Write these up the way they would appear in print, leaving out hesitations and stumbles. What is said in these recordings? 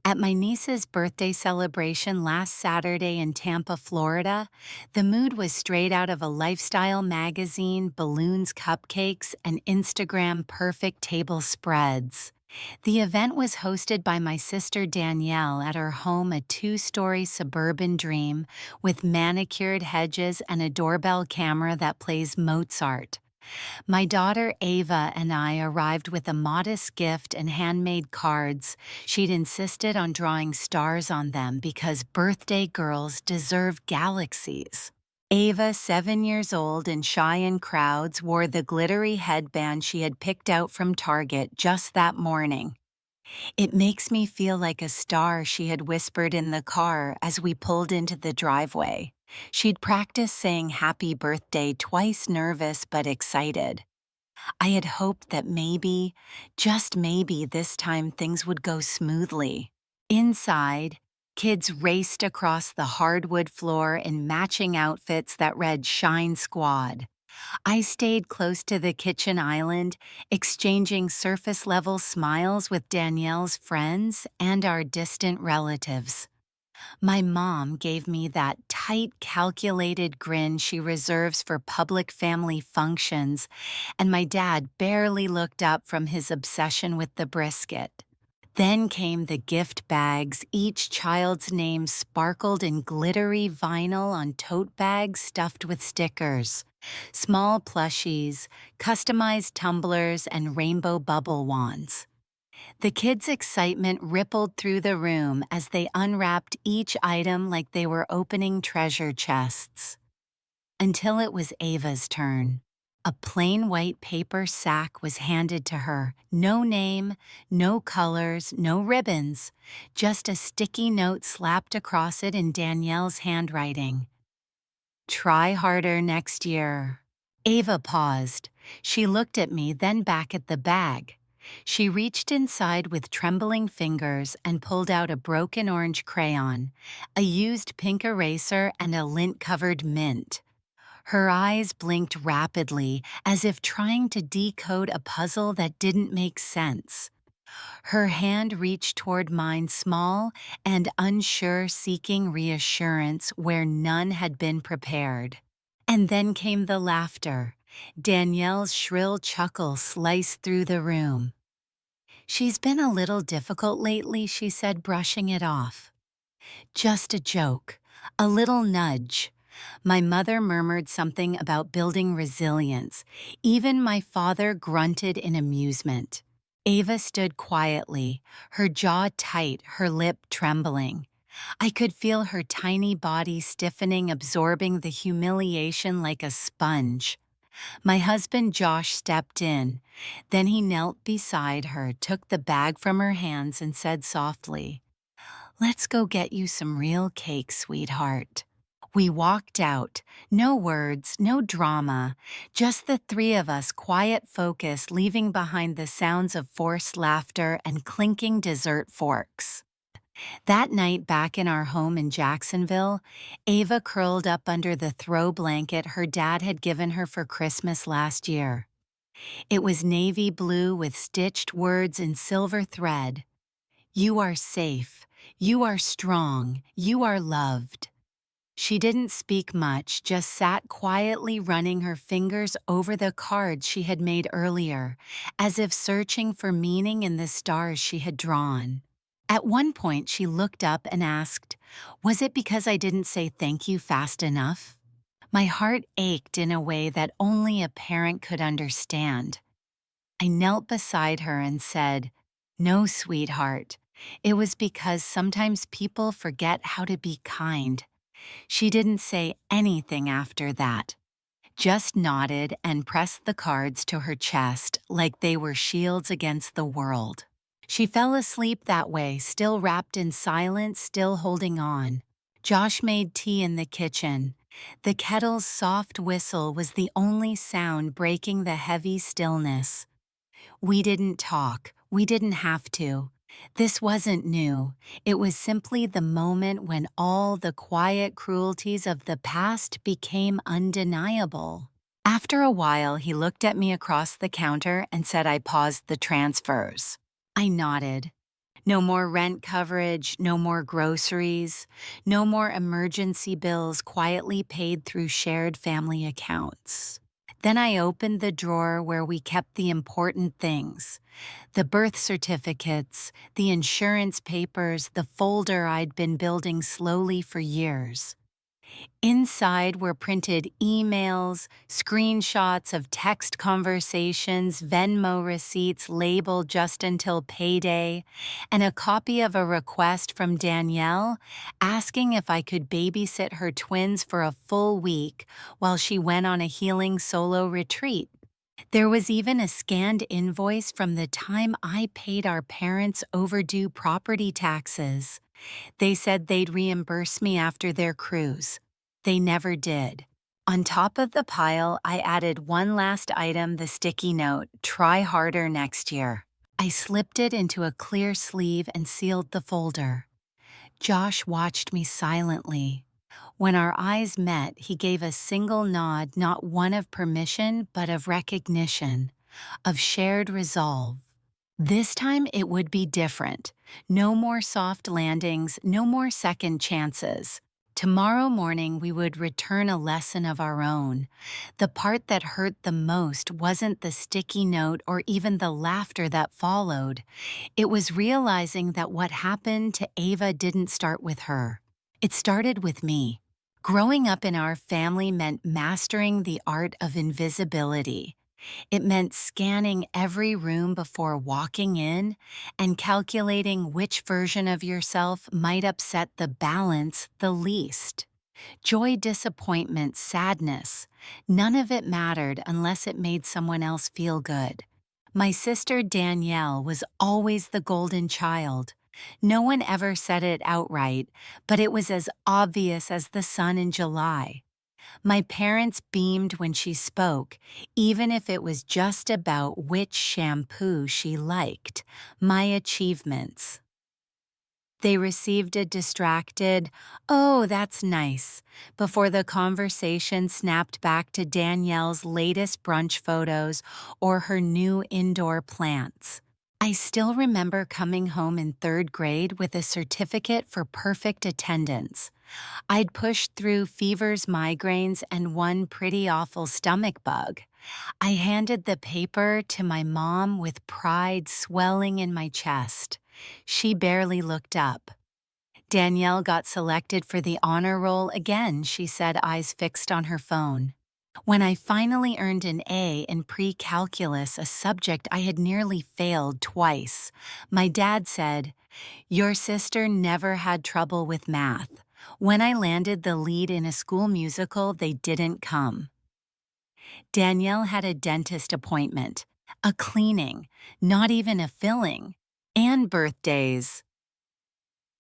At my niece's birthday celebration last Saturday in Tampa, Florida, the mood was straight out of a lifestyle magazine, balloons, cupcakes, and Instagram perfect table spreads. The event was hosted by my sister Danielle at her home, a two-story suburban dream with manicured hedges and a doorbell camera that plays Mozart. My daughter Ava and I arrived with a modest gift and handmade cards. She'd insisted on drawing stars on them because birthday girls deserve galaxies. Ava, 7 years old and shy in crowds, wore the glittery headband she had picked out from Target just that morning. "It makes me feel like a star," she had whispered in the car as we pulled into the driveway. She'd practiced saying happy birthday twice, nervous but excited. I had hoped that maybe, just maybe this time things would go smoothly. Inside, kids raced across the hardwood floor in matching outfits that read Shine Squad. I stayed close to the kitchen island, exchanging surface-level smiles with Danielle's friends and our distant relatives. My mom gave me that tight, calculated grin she reserves for public family functions, and my dad barely looked up from his obsession with the brisket. Then came the gift bags. Each child's name sparkled in glittery vinyl on tote bags stuffed with stickers, small plushies, customized tumblers, and rainbow bubble wands. The kids' excitement rippled through the room as they unwrapped each item like they were opening treasure chests. Until it was Ava's turn. A plain white paper sack was handed to her. No name, no colors, no ribbons, just a sticky note slapped across it in Danielle's handwriting. "Try harder next year." Ava paused. She looked at me, then back at the bag. She reached inside with trembling fingers and pulled out a broken orange crayon, a used pink eraser, and a lint-covered mint. Her eyes blinked rapidly, as if trying to decode a puzzle that didn't make sense. Her hand reached toward mine, small and unsure, seeking reassurance where none had been prepared. And then came the laughter. Danielle's shrill chuckle sliced through the room. "She's been a little difficult lately," she said, brushing it off. "Just a joke, a little nudge." My mother murmured something about building resilience. Even my father grunted in amusement. Ava stood quietly, her jaw tight, her lip trembling. I could feel her tiny body stiffening, absorbing the humiliation like a sponge. My husband Josh stepped in. Then he knelt beside her, took the bag from her hands, and said softly, "Let's go get you some real cake, sweetheart." We walked out. No words, no drama, just the three of us, quiet focus, leaving behind the sounds of forced laughter and clinking dessert forks. That night back in our home in Jacksonville, Ava curled up under the throw blanket her dad had given her for Christmas last year. It was navy blue with stitched words in silver thread. "You are safe. You are strong. You are loved." She didn't speak much, just sat quietly running her fingers over the cards she had made earlier, as if searching for meaning in the stars she had drawn. At one point, she looked up and asked, "Was it because I didn't say thank you fast enough?" My heart ached in a way that only a parent could understand. I knelt beside her and said, "No, sweetheart. It was because sometimes people forget how to be kind." She didn't say anything after that, just nodded and pressed the cards to her chest like they were shields against the world. She fell asleep that way, still wrapped in silence, still holding on. Josh made tea in the kitchen. The kettle's soft whistle was the only sound breaking the heavy stillness. We didn't talk. We didn't have to. This wasn't new. It was simply the moment when all the quiet cruelties of the past became undeniable. After a while, he looked at me across the counter and said I paused the transfers. I nodded. No more rent coverage, no more groceries, no more emergency bills quietly paid through shared family accounts. Then I opened the drawer where we kept the important things: the birth certificates, the insurance papers, the folder I'd been building slowly for years. Inside were printed emails, screenshots of text conversations, Venmo receipts labeled just until payday, and a copy of a request from Danielle asking if I could babysit her twins for a full week while she went on a healing solo retreat. There was even a scanned invoice from the time I paid our parents' overdue property taxes. They said they'd reimburse me after their cruise. They never did. On top of the pile, I added one last item: the sticky note, "Try harder next year." I slipped it into a clear sleeve and sealed the folder. Josh watched me silently. When our eyes met, he gave a single nod, not one of permission, but of recognition, of shared resolve. This time it would be different. No more soft landings, no more second chances. Tomorrow morning we would return a lesson of our own. The part that hurt the most wasn't the sticky note or even the laughter that followed. It was realizing that what happened to Ava didn't start with her. It started with me. Growing up in our family meant mastering the art of invisibility. It meant scanning every room before walking in and calculating which version of yourself might upset the balance the least. Joy, disappointment, sadness, none of it mattered unless it made someone else feel good. My sister Danielle was always the golden child. No one ever said it outright, but it was as obvious as the sun in July. My parents beamed when she spoke, even if it was just about which shampoo she liked, my achievements. They received a distracted, "Oh, that's nice," before the conversation snapped back to Danielle's latest brunch photos or her new indoor plants. I still remember coming home in third grade with a certificate for perfect attendance. I'd pushed through fevers, migraines, and one pretty awful stomach bug. I handed the paper to my mom with pride swelling in my chest. She barely looked up. "Danielle got selected for the honor roll again," she said, eyes fixed on her phone. When I finally earned an A in pre-calculus, a subject I had nearly failed twice, my dad said, "Your sister never had trouble with math." When I landed the lead in a school musical, they didn't come. Danielle had a dentist appointment, a cleaning, not even a filling, and birthdays.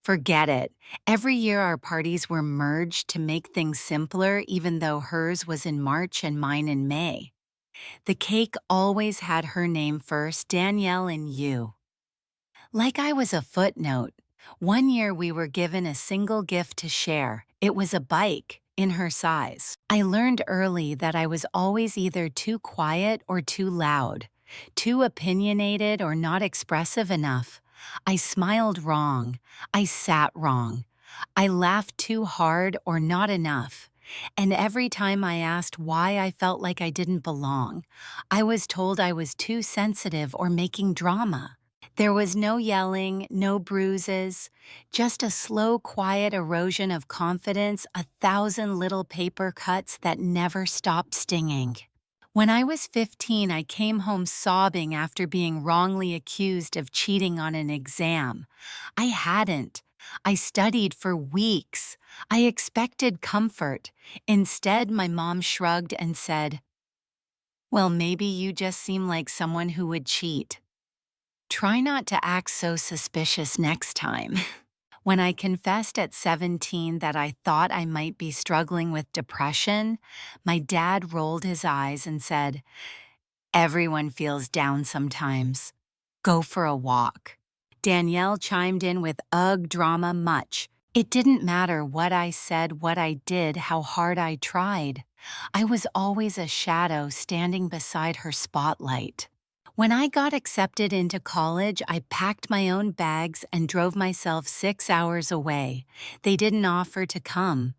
Forget it. Every year our parties were merged to make things simpler, even though hers was in March and mine in May. The cake always had her name first: Danielle and you. Like I was a footnote. One year we were given a single gift to share. It was a bike, in her size. I learned early that I was always either too quiet or too loud, too opinionated or not expressive enough. I smiled wrong. I sat wrong. I laughed too hard or not enough. And every time I asked why I felt like I didn't belong, I was told I was too sensitive or making drama. There was no yelling, no bruises, just a slow, quiet erosion of confidence, 1,000 little paper cuts that never stopped stinging. When I was 15, I came home sobbing after being wrongly accused of cheating on an exam. I hadn't. I studied for weeks. I expected comfort. Instead, my mom shrugged and said, "Well, maybe you just seem like someone who would cheat. Try not to act so suspicious next time." When I confessed at 17 that I thought I might be struggling with depression, my dad rolled his eyes and said, "Everyone feels down sometimes. Go for a walk." Danielle chimed in with, "Ugh, drama much." It didn't matter what I said, what I did, how hard I tried. I was always a shadow standing beside her spotlight. When I got accepted into college, I packed my own bags and drove myself 6 hours away. They didn't offer to come.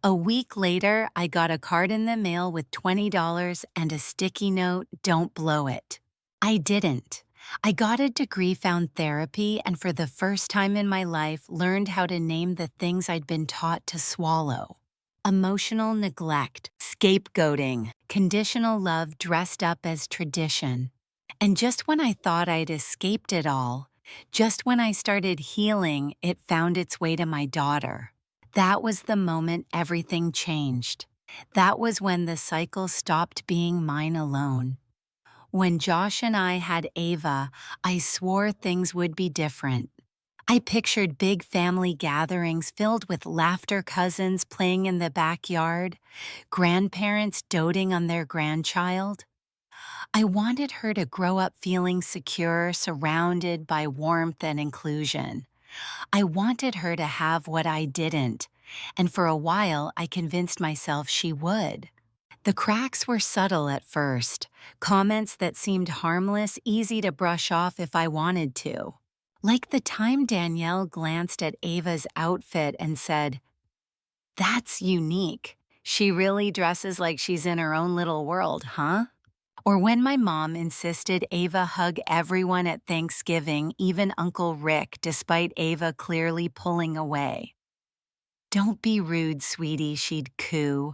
A week later, I got a card in the mail with $20 and a sticky note, "Don't blow it." I didn't. I got a degree, found therapy, and for the first time in my life, learned how to name the things I'd been taught to swallow. Emotional neglect, scapegoating, conditional love dressed up as tradition. And just when I thought I'd escaped it all, just when I started healing, it found its way to my daughter. That was the moment everything changed. That was when the cycle stopped being mine alone. When Josh and I had Ava, I swore things would be different. I pictured big family gatherings filled with laughter, cousins playing in the backyard, grandparents doting on their grandchild. I wanted her to grow up feeling secure, surrounded by warmth and inclusion. I wanted her to have what I didn't, and for a while I convinced myself she would. The cracks were subtle at first, comments that seemed harmless, easy to brush off if I wanted to. Like the time Danielle glanced at Ava's outfit and said, "That's unique. She really dresses like she's in her own little world, huh?" Or when my mom insisted Ava hug everyone at Thanksgiving, even Uncle Rick, despite Ava clearly pulling away. "Don't be rude, sweetie," she'd coo.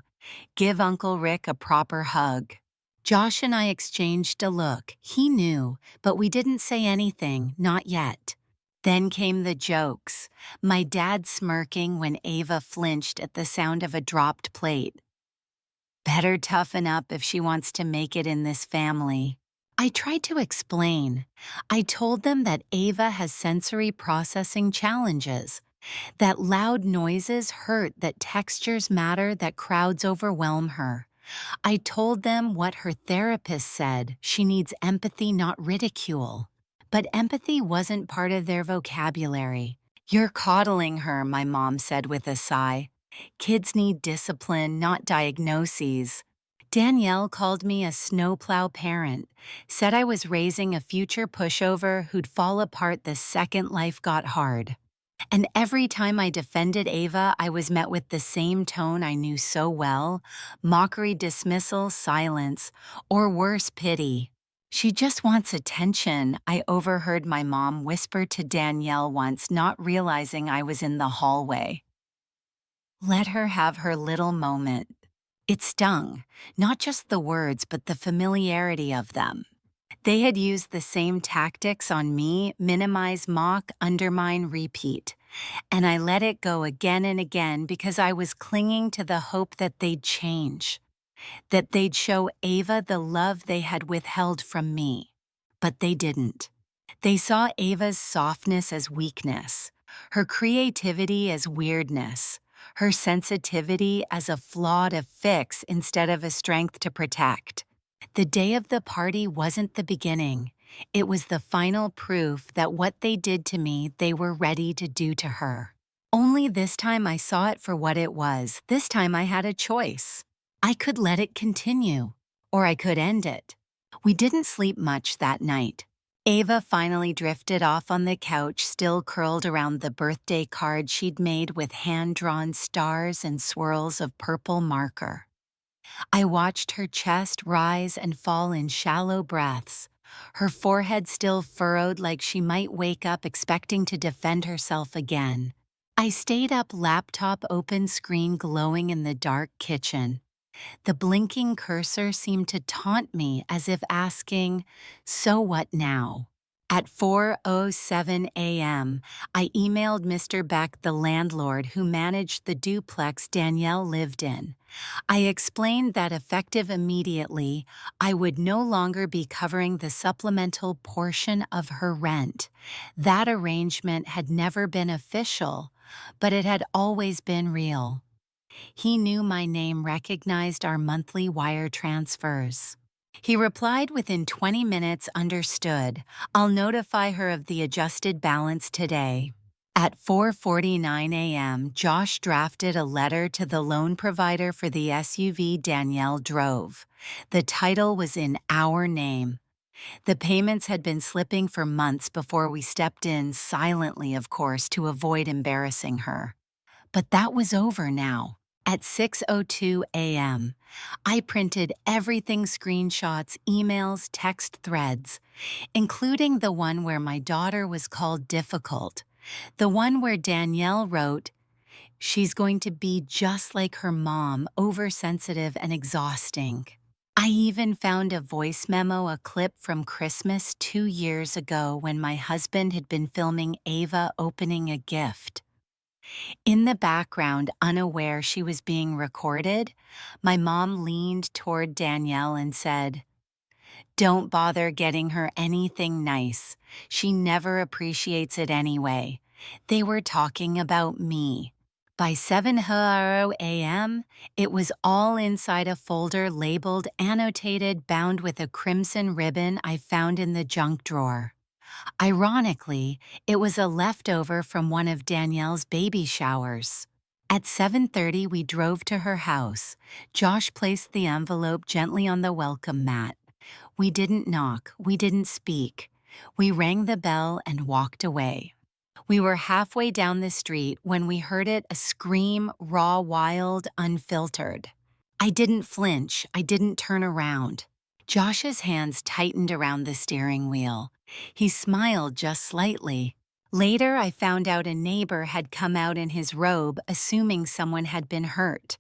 "Give Uncle Rick a proper hug." Josh and I exchanged a look. He knew, but we didn't say anything, not yet. Then came the jokes, my dad smirking when Ava flinched at the sound of a dropped plate. "Better toughen up if she wants to make it in this family." I tried to explain. I told them that Ava has sensory processing challenges, that loud noises hurt, that textures matter, that crowds overwhelm her. I told them what her therapist said: she needs empathy, not ridicule. But empathy wasn't part of their vocabulary. "You're coddling her," my mom said with a sigh. "Kids need discipline, not diagnoses." Danielle called me a snowplow parent, said I was raising a future pushover who'd fall apart the second life got hard. And every time I defended Ava, I was met with the same tone I knew so well: mockery, dismissal, silence, or worse, pity. "She just wants attention," I overheard my mom whisper to Danielle once, not realizing I was in the hallway. Let her have her little moment. It stung, not just the words, but the familiarity of them. They had used the same tactics on me: minimize, mock, undermine, repeat. And I let it go again and again because I was clinging to the hope that they'd change, that they'd show Ava the love they had withheld from me. But they didn't. They saw Ava's softness as weakness, her creativity as weirdness, her sensitivity as a flaw to fix instead of a strength to protect. The day of the party wasn't the beginning. It was the final proof that what they did to me, they were ready to do to her. Only this time I saw it for what it was. This time I had a choice. I could let it continue, or I could end it. We didn't sleep much that night. Ava finally drifted off on the couch, still curled around the birthday card she'd made with hand-drawn stars and swirls of purple marker. I watched her chest rise and fall in shallow breaths, her forehead still furrowed like she might wake up expecting to defend herself again. I stayed up, laptop open, screen glowing in the dark kitchen. The blinking cursor seemed to taunt me, as if asking, "So what now?" At 4:07 a.m., I emailed Mr. Beck, the landlord who managed the duplex Danielle lived in. I explained that effective immediately, I would no longer be covering the supplemental portion of her rent. That arrangement had never been official, but it had always been real. He knew my name, recognized our monthly wire transfers. He replied within 20 minutes, "Understood. I'll notify her of the adjusted balance today." At 4:49 a.m., Josh drafted a letter to the loan provider for the SUV Danielle drove. The title was in our name. The payments had been slipping for months before we stepped in silently, of course, to avoid embarrassing her. But that was over now. At 6:02 a.m., I printed everything screenshots, emails, text threads, including the one where my daughter was called difficult, the one where Danielle wrote, "She's going to be just like her mom, oversensitive and exhausting." I even found a voice memo, a clip from Christmas 2 years ago when my husband had been filming Ava opening a gift. In the background, unaware she was being recorded, my mom leaned toward Danielle and said, "Don't bother getting her anything nice. She never appreciates it anyway. They were talking about me." By 7:00 a.m., it was all inside a folder labeled annotated, bound with a crimson ribbon I found in the junk drawer. Ironically, it was a leftover from one of Danielle's baby showers. At 7:30, we drove to her house. Josh placed the envelope gently on the welcome mat. We didn't knock, we didn't speak. We rang the bell and walked away. We were halfway down the street when we heard it, a scream, raw, wild, unfiltered. I didn't flinch, I didn't turn around. Josh's hands tightened around the steering wheel. He smiled just slightly. Later, I found out a neighbor had come out in his robe, assuming someone had been hurt.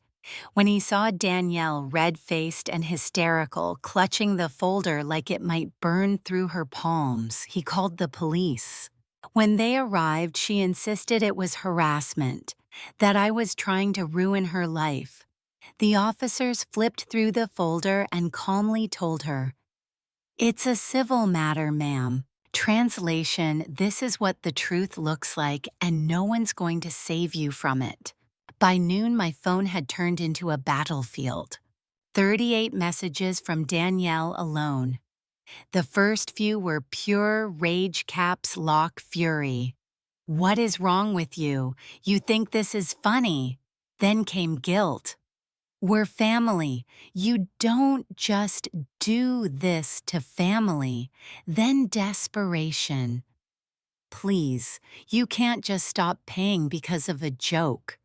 When he saw Danielle red-faced and hysterical, clutching the folder like it might burn through her palms, he called the police. When they arrived, she insisted it was harassment, that I was trying to ruin her life. The officers flipped through the folder and calmly told her, "It's a civil matter, ma'am." Translation: this is what the truth looks like, and no one's going to save you from it. By noon, my phone had turned into a battlefield. 38 messages from Danielle alone. The first few were pure rage, caps lock fury. "What is wrong with you? You think this is funny?" Then came guilt. "We're family. You don't just do this to family." Then desperation. "Please, you can't just stop paying because of a joke."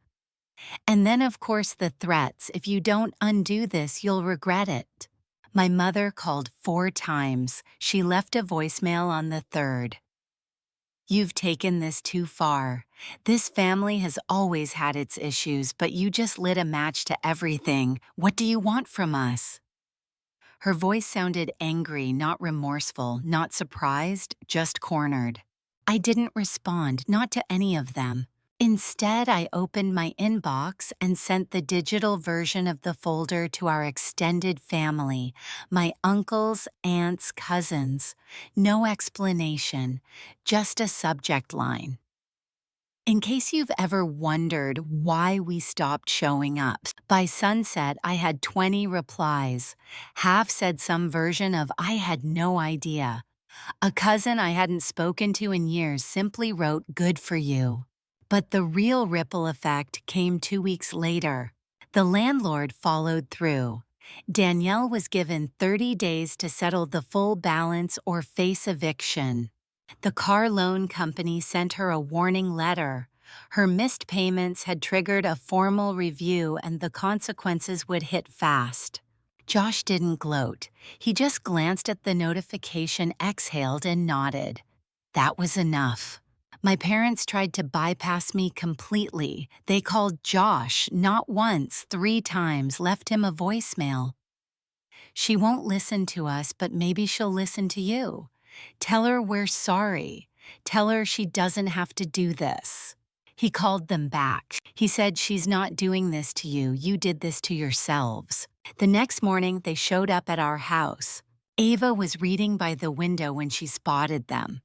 And then, of course, the threats. "If you don't undo this, you'll regret it." My mother called 4 times. She left a voicemail on the third. "You've taken this too far. This family has always had its issues, but you just lit a match to everything. What do you want from us?" Her voice sounded angry, not remorseful, not surprised, just cornered. I didn't respond, not to any of them. Instead, I opened my inbox and sent the digital version of the folder to our extended family, my uncles, aunts, cousins. No explanation, just a subject line. In case you've ever wondered why we stopped showing up, by sunset I had 20 replies. Half said some version of "I had no idea." A cousin I hadn't spoken to in years simply wrote "Good for you." But the real ripple effect came 2 weeks later. The landlord followed through. Danielle was given 30 days to settle the full balance or face eviction. The car loan company sent her a warning letter. Her missed payments had triggered a formal review, and the consequences would hit fast. Josh didn't gloat. He just glanced at the notification, exhaled, and nodded. That was enough. My parents tried to bypass me completely. They called Josh, not once, 3 times, left him a voicemail. "She won't listen to us, but maybe she'll listen to you. Tell her we're sorry. Tell her she doesn't have to do this." He called them back. He said, "She's not doing this to you. You did this to yourselves." The next morning, they showed up at our house. Ava was reading by the window when she spotted them.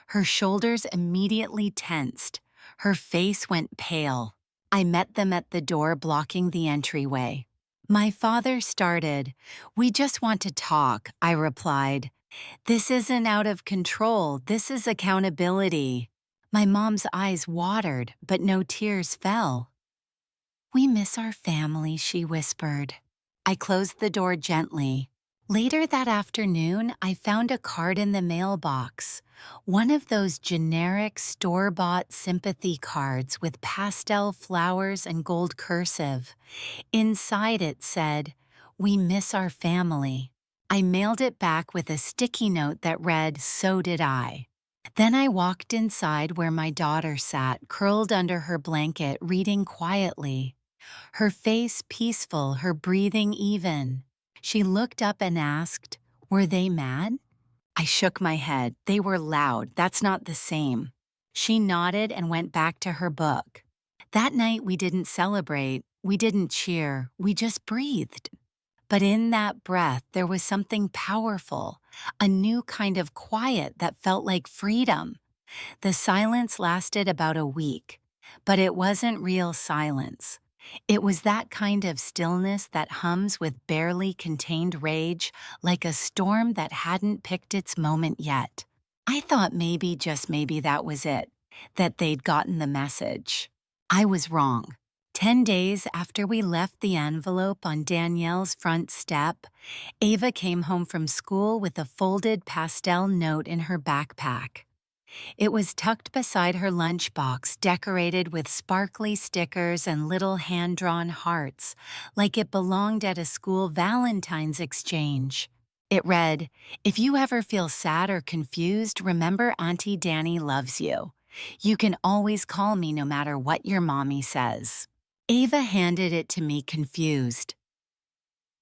Her shoulders immediately tensed. Her face went pale. I met them at the door, blocking the entryway. My father started. "We just want to talk," I replied. "This isn't out of control. This is accountability." My mom's eyes watered, but no tears fell. "We miss our family," she whispered. I closed the door gently. Later that afternoon, I found a card in the mailbox. One of those generic store-bought sympathy cards with pastel flowers and gold cursive. Inside it said, "We miss our family." I mailed it back with a sticky note that read, "So did I." Then I walked inside where my daughter sat, curled under her blanket, reading quietly. Her face peaceful, her breathing even. She looked up and asked, "Were they mad?" I shook my head. "They were loud. That's not the same." She nodded and went back to her book. That night we didn't celebrate, we didn't cheer, we just breathed. But in that breath there was something powerful, a new kind of quiet that felt like freedom. The silence lasted about a week, but it wasn't real silence. It was that kind of stillness that hums with barely contained rage, like a storm that hadn't picked its moment yet. I thought maybe, just maybe, that was it, that they'd gotten the message. I was wrong. 10 days after we left the envelope on Danielle's front step, Ava came home from school with a folded pastel note in her backpack. It was tucked beside her lunchbox, decorated with sparkly stickers and little hand-drawn hearts, like it belonged at a school Valentine's exchange. It read, "If you ever feel sad or confused, remember Auntie Danny loves you. You can always call me no matter what your mommy says." Ava handed it to me confused.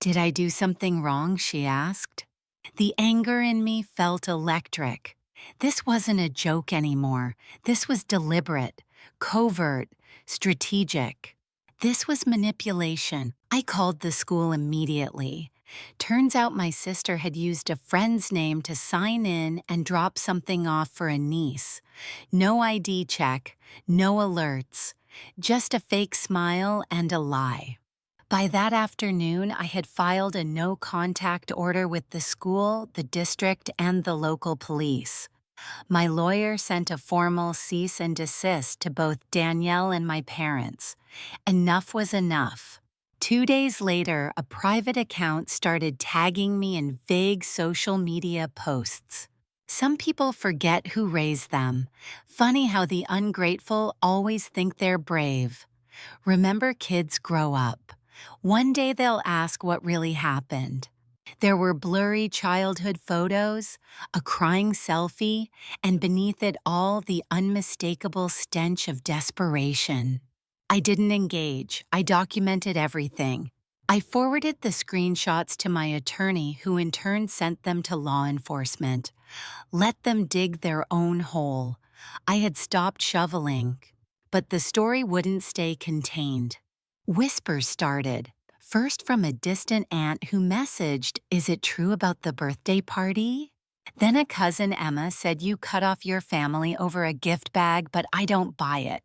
"Did I do something wrong?" she asked. The anger in me felt electric. This wasn't a joke anymore. This was deliberate, covert, strategic. This was manipulation. I called the school immediately. Turns out my sister had used a friend's name to sign in and drop something off for a niece. No ID check, no alerts, just a fake smile and a lie. By that afternoon, I had filed a no-contact order with the school, the district, and the local police. My lawyer sent a formal cease and desist to both Danielle and my parents. Enough was enough. 2 days later, a private account started tagging me in vague social media posts. Some people forget who raised them. Funny how the ungrateful always think they're brave. Remember, kids grow up. One day they'll ask what really happened. There were blurry childhood photos, a crying selfie, and beneath it all the unmistakable stench of desperation. I didn't engage. I documented everything. I forwarded the screenshots to my attorney, who in turn sent them to law enforcement. Let them dig their own hole. I had stopped shoveling, but the story wouldn't stay contained. Whispers started, first from a distant aunt who messaged, "Is it true about the birthday party?" Then a cousin Emma said, "You cut off your family over a gift bag, but I don't buy it."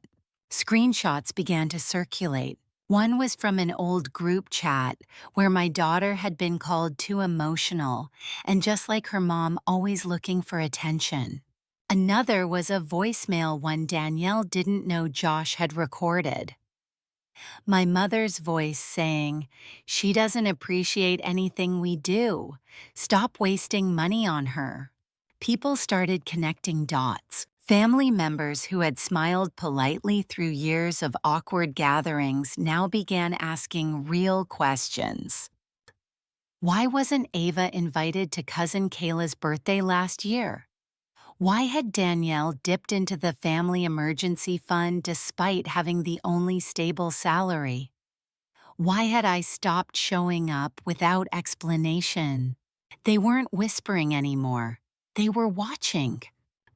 Screenshots began to circulate. One was from an old group chat where my daughter had been called too emotional and, just like her mom, always looking for attention. Another was a voicemail one Danielle didn't know Josh had recorded. My mother's voice saying, "She doesn't appreciate anything we do. Stop wasting money on her." People started connecting dots. Family members who had smiled politely through years of awkward gatherings now began asking real questions. Why wasn't Ava invited to cousin Kayla's birthday last year? Why had Danielle dipped into the family emergency fund despite having the only stable salary? Why had I stopped showing up without explanation? They weren't whispering anymore. They were watching.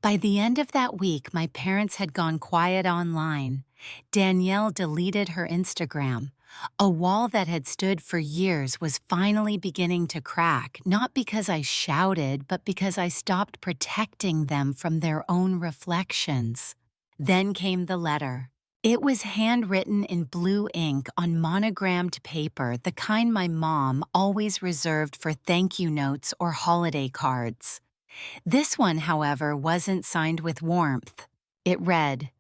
By the end of that week, my parents had gone quiet online. Danielle deleted her Instagram. A wall that had stood for years was finally beginning to crack, not because I shouted, but because I stopped protecting them from their own reflections. Then came the letter. It was handwritten in blue ink on monogrammed paper, the kind my mom always reserved for thank you notes or holiday cards. This one, however, wasn't signed with warmth. It read,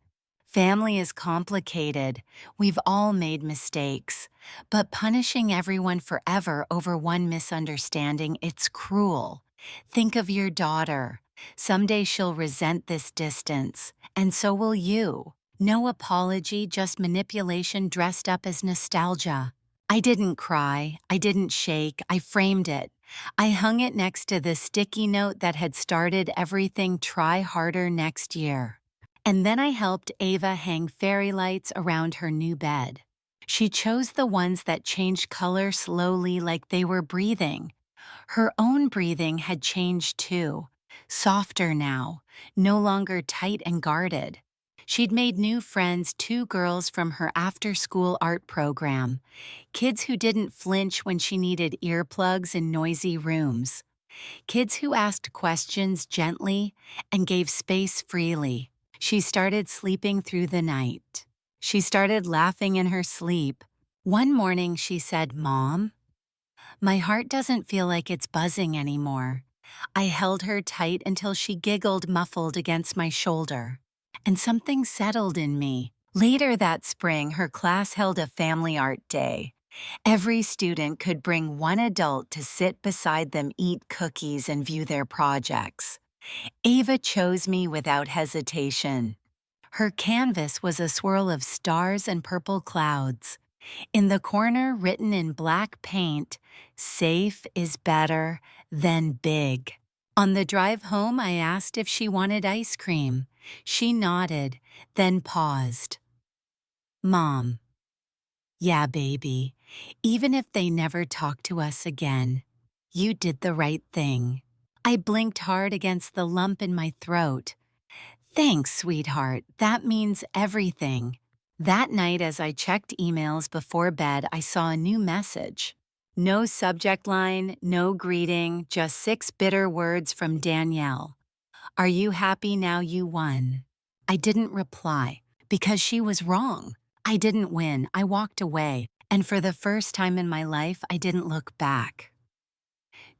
Family is complicated. We've all made mistakes. But punishing everyone forever over one misunderstanding, it's cruel. Think of your daughter. Someday she'll resent this distance, and so will you. No apology, just manipulation dressed up as nostalgia. I didn't cry, I didn't shake, I framed it. I hung it next to the sticky note that had started everything "try harder next year." And then I helped Ava hang fairy lights around her new bed. She chose the ones that changed color slowly like they were breathing. Her own breathing had changed too, softer now, no longer tight and guarded. She'd made new friends, two girls from her after-school art program, kids who didn't flinch when she needed earplugs in noisy rooms, kids who asked questions gently and gave space freely. She started sleeping through the night. She started laughing in her sleep. One morning she said, "Mom, my heart doesn't feel like it's buzzing anymore." I held her tight until she giggled muffled against my shoulder. And something settled in me. Later that spring, her class held a family art day. Every student could bring one adult to sit beside them, eat cookies, and view their projects. Ava chose me without hesitation. Her canvas was a swirl of stars and purple clouds. In the corner, written in black paint, "Safe is better than big." On the drive home, I asked if she wanted ice cream. She nodded, then paused. "Mom." "Yeah, baby. Even if they never talk to us again, you did the right thing." I blinked hard against the lump in my throat. "Thanks, sweetheart. That means everything." That night, as I checked emails before bed, I saw a new message. No subject line, no greeting, just 6 bitter words from Danielle. "Are you happy now you won?" I didn't reply, because she was wrong. I didn't win. I walked away, and for the first time in my life, I didn't look back.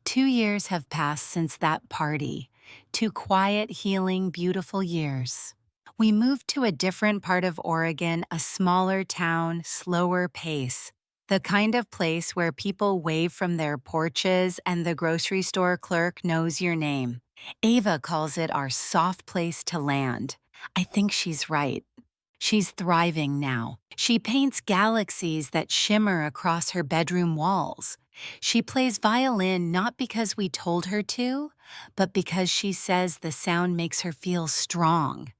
2 years have passed since that party. 2 quiet, healing, beautiful years. We moved to a different part of Oregon, a smaller town, slower pace. The kind of place where people wave from their porches and the grocery store clerk knows your name. Ava calls it our soft place to land. I think she's right. She's thriving now. She paints galaxies that shimmer across her bedroom walls. She plays violin not because we told her to, but because she says the sound makes her feel strong.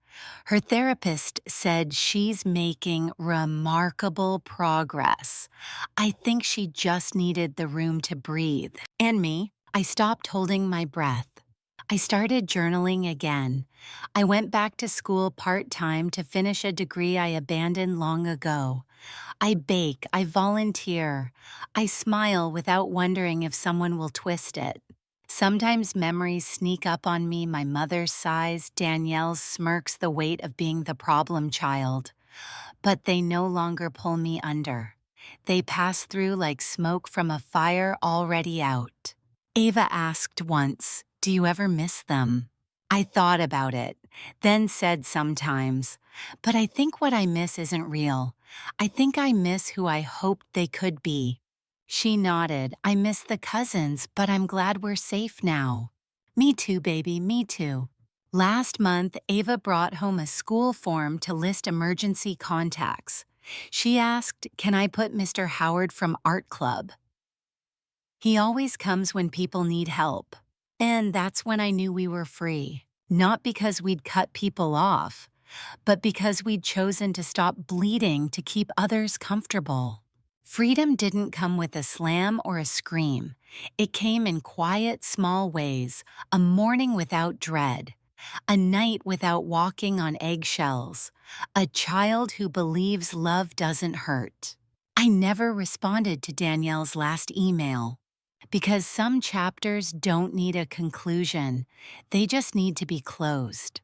Her therapist said she's making remarkable progress. I think she just needed the room to breathe. And me, I stopped holding my breath. I started journaling again. I went back to school part-time to finish a degree I abandoned long ago. I bake, I volunteer. I smile without wondering if someone will twist it. Sometimes memories sneak up on me, my mother's sighs, Danielle's smirks, the weight of being the problem child. But they no longer pull me under. They pass through like smoke from a fire already out. Ava asked once, "Do you ever miss them?" I thought about it, then said sometimes, but I think what I miss isn't real. I think I miss who I hoped they could be. She nodded. I miss the cousins, but I'm glad we're safe now. Me too, baby, me too. Last month, Ava brought home a school form to list emergency contacts. She asked, "Can I put Mr. Howard from Art Club?" He always comes when people need help. And that's when I knew we were free. Not because we'd cut people off, but because we'd chosen to stop bleeding to keep others comfortable. Freedom didn't come with a slam or a scream. It came in quiet, small ways, a morning without dread, a night without walking on eggshells, a child who believes love doesn't hurt. I never responded to Danielle's last email, because some chapters don't need a conclusion, they just need to be closed.